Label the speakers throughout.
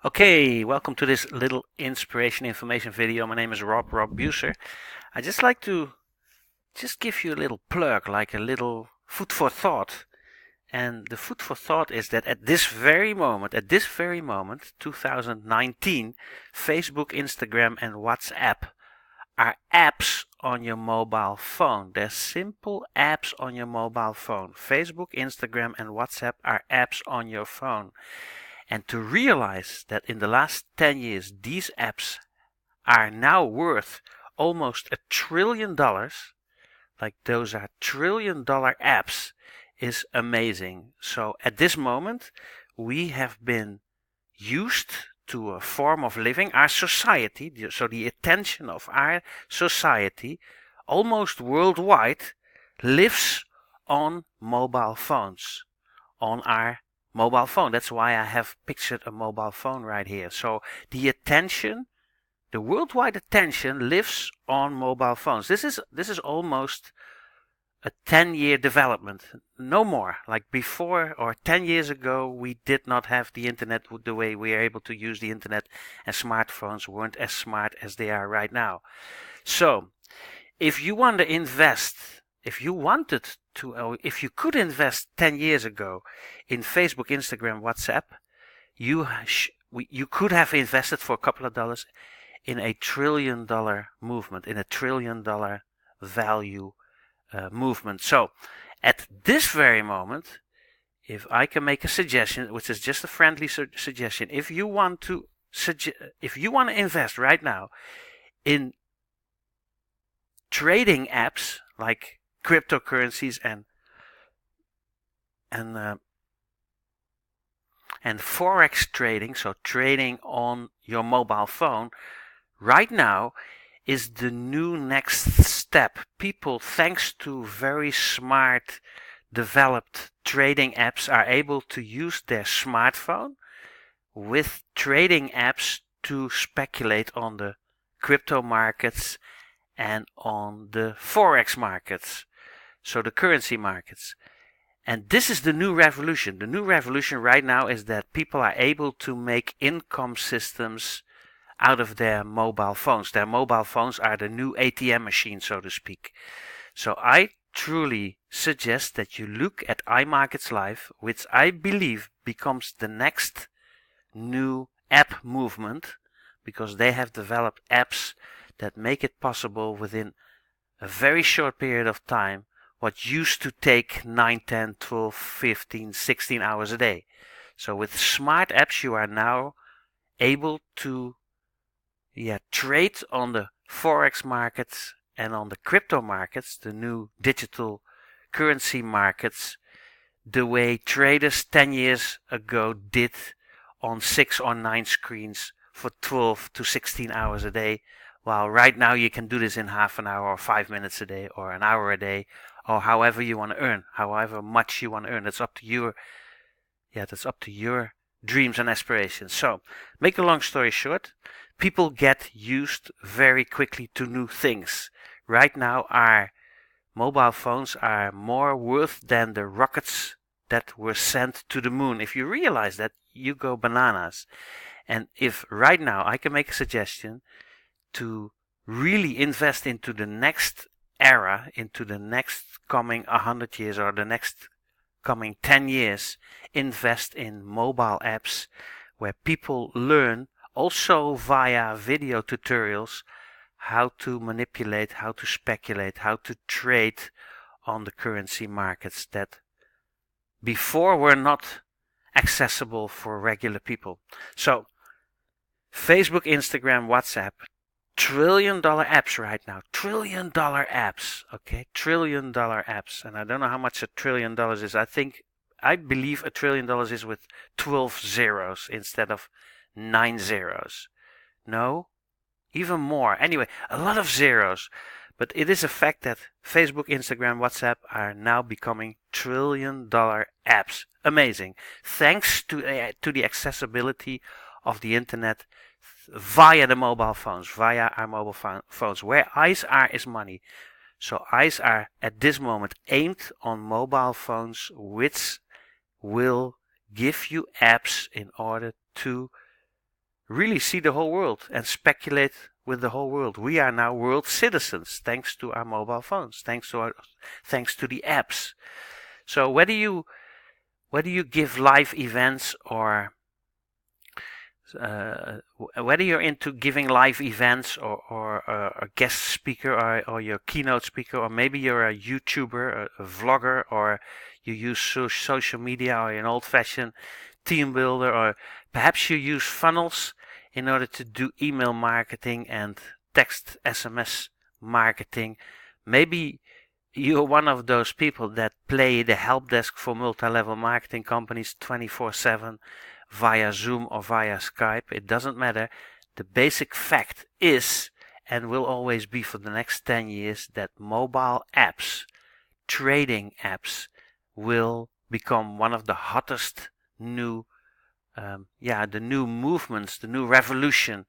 Speaker 1: Okay, welcome to this little inspiration information video. My name is Rob Buser. I just like to give you a little plug, like a little food for thought. And the food for thought is that at this very moment, 2019, Facebook, Instagram, and WhatsApp are apps on your mobile phone. They're simple apps on your mobile phone. Facebook, Instagram, and WhatsApp are apps on your phone. And to realize that in the last 10 years, these apps are now worth almost $1 trillion, like those are $1 trillion apps, is amazing. So at this moment, we have been used to a form of living, our society, so the attention of our society, almost worldwide, lives on mobile phones, on our mobile phone. That's why I have pictured a mobile phone right here. So the attention, the worldwide attention lives on mobile phones. This is almost a 10-year development, no more. Like before or 10 years ago, we did not have the internet the way we are able to use the internet, and smartphones weren't as smart as they are right now. So if you want to invest, if you could invest 10 years ago in Facebook, Instagram, WhatsApp, you could have invested for a couple of dollars in a $1 trillion movement, in a $1 trillion value movement. So at this very moment, if I can make a suggestion, which is just a friendly suggestion, if you want to invest right now in trading apps like cryptocurrencies and forex trading, so trading on your mobile phone, right now is the new next step. People, thanks to very smart developed trading apps, are able to use their smartphone with trading apps to speculate on the crypto markets and on the forex markets, so the currency markets. And this is the new revolution. The new revolution right now is that people are able to make income systems out of their mobile phones. Their mobile phones are the new ATM machine, so to speak. So I truly suggest that you look at iMarketsLive, which I believe becomes the next new app movement, because they have developed apps that make it possible within a very short period of time what used to take 9, 10, 12, 15, 16 hours a day. So with smart apps, you are now able to trade on the forex markets and on the crypto markets, the new digital currency markets, the way traders 10 years ago did on 6 or 9 screens for 12 to 16 hours a day. While right now you can do this in half an hour or 5 minutes a day or an hour a day, or however you want to earn, however much you want to earn. That's up to your dreams and aspirations. So, make a long story short, people get used very quickly to new things. Right now, our mobile phones are more worth than the rockets that were sent to the moon. If you realize that, you go bananas. And if right now I can make a suggestion to really invest into the next era, into the next coming 100 years or the next coming 10 years, invest in mobile apps where people learn, also via video tutorials, how to manipulate, how to speculate, how to trade on the currency markets that before were not accessible for regular people. So Facebook, Instagram, WhatsApp, $1 trillion apps right now. $1 trillion apps, okay? $1 trillion apps. And I don't know how much $1 trillion is. I believe $1 trillion is with 12 zeros instead of 9 zeros. No, even more. Anyway, a lot of zeros. But it is a fact that Facebook, Instagram, WhatsApp are now becoming $1 trillion apps. Amazing. Thanks to the accessibility of the internet via the mobile phones, via our mobile phones. Where eyes are is money. So eyes are at this moment aimed on mobile phones, which will give you apps in order to really see the whole world and speculate with the whole world. We are now world citizens thanks to our mobile phones, thanks to the apps. So whether you give live events or whether you're into giving live events or a guest speaker or your keynote speaker, or maybe you're a YouTuber, a vlogger, or you use social media, or you're an old-fashioned team builder, or perhaps you use funnels in order to do email marketing and text SMS marketing. Maybe you're one of those people that play the help desk for multi-level marketing companies 24/7 via Zoom or via Skype. It doesn't matter. The basic fact is, and will always be for the next 10 years, that mobile apps, trading apps, will become one of the hottest new the new movements, the new revolution.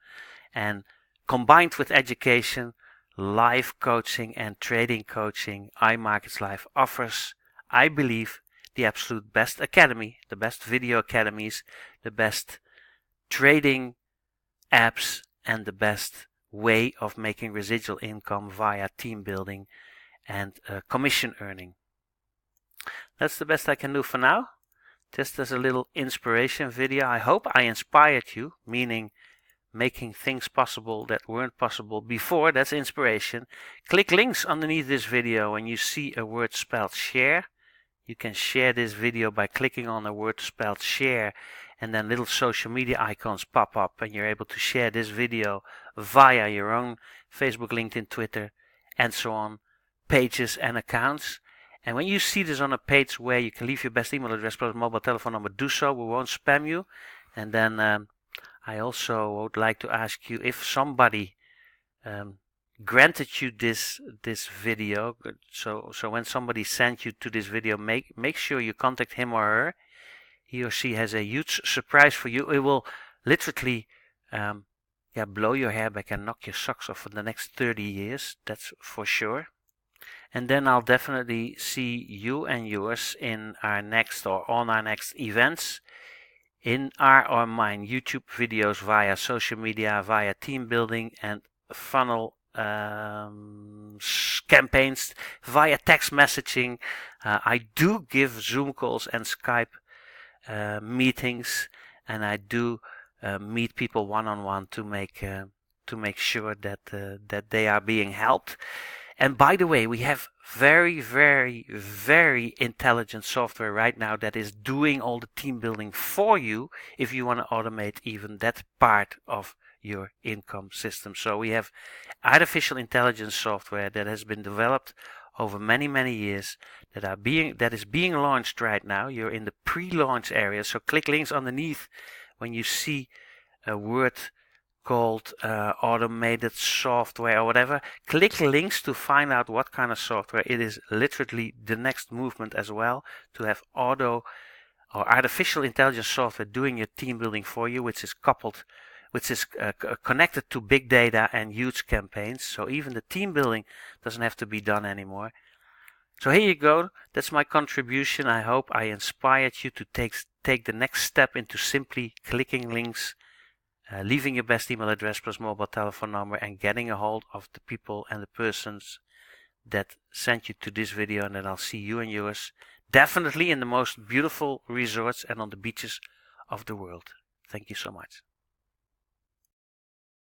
Speaker 1: And combined with education, live coaching and trading coaching, iMarketsLive offers, I believe, the absolute best academy, the best video academies, the best trading apps, and the best way of making residual income via team building and commission earning. That's the best I can do for now. Just as a little inspiration video. I hope I inspired you, meaning making things possible that weren't possible before. That's inspiration. Click links underneath this video when you see a word spelled share. You can share this video by clicking on a word spelled share, and then little social media icons pop up, and you're able to share this video via your own Facebook, LinkedIn, Twitter, and so on pages and accounts. And when you see this on a page where you can leave your best email address plus mobile telephone number, do so. We won't spam you. And then I also would like to ask you, if somebody granted you this video, so when somebody sent you to this video, make sure you contact him or her. He or she has a huge surprise for you. It will literally blow your hair back and knock your socks off for the next 30 years. That's for sure. And then I'll definitely see you and yours in our next or on our next events, in our or mine YouTube videos, via social media, via team building and funnel campaigns, via text messaging. I do give Zoom calls and Skype meetings, and I do meet people one-on-one to make sure that they are being helped. And by the way, we have very, very, very intelligent software right now that is doing all the team building for you if you want to automate even that part of your income system. So we have artificial intelligence software that has been developed over many, many years that is being launched right now. You're in the pre-launch area, so click links underneath when you see a word called automated software or whatever. Click links to find out what kind of software. It is literally the next movement as well, to have auto or artificial intelligence software doing your team building for you, which is connected to big data and huge campaigns. So even the team building doesn't have to be done anymore. So here you go. That's my contribution. I hope I inspired you to take the next step into simply clicking links, leaving your best email address plus mobile telephone number, and getting a hold of the people and the persons that sent you to this video. And then I'll see you and yours definitely in the most beautiful resorts and on the beaches of the world. Thank you so much.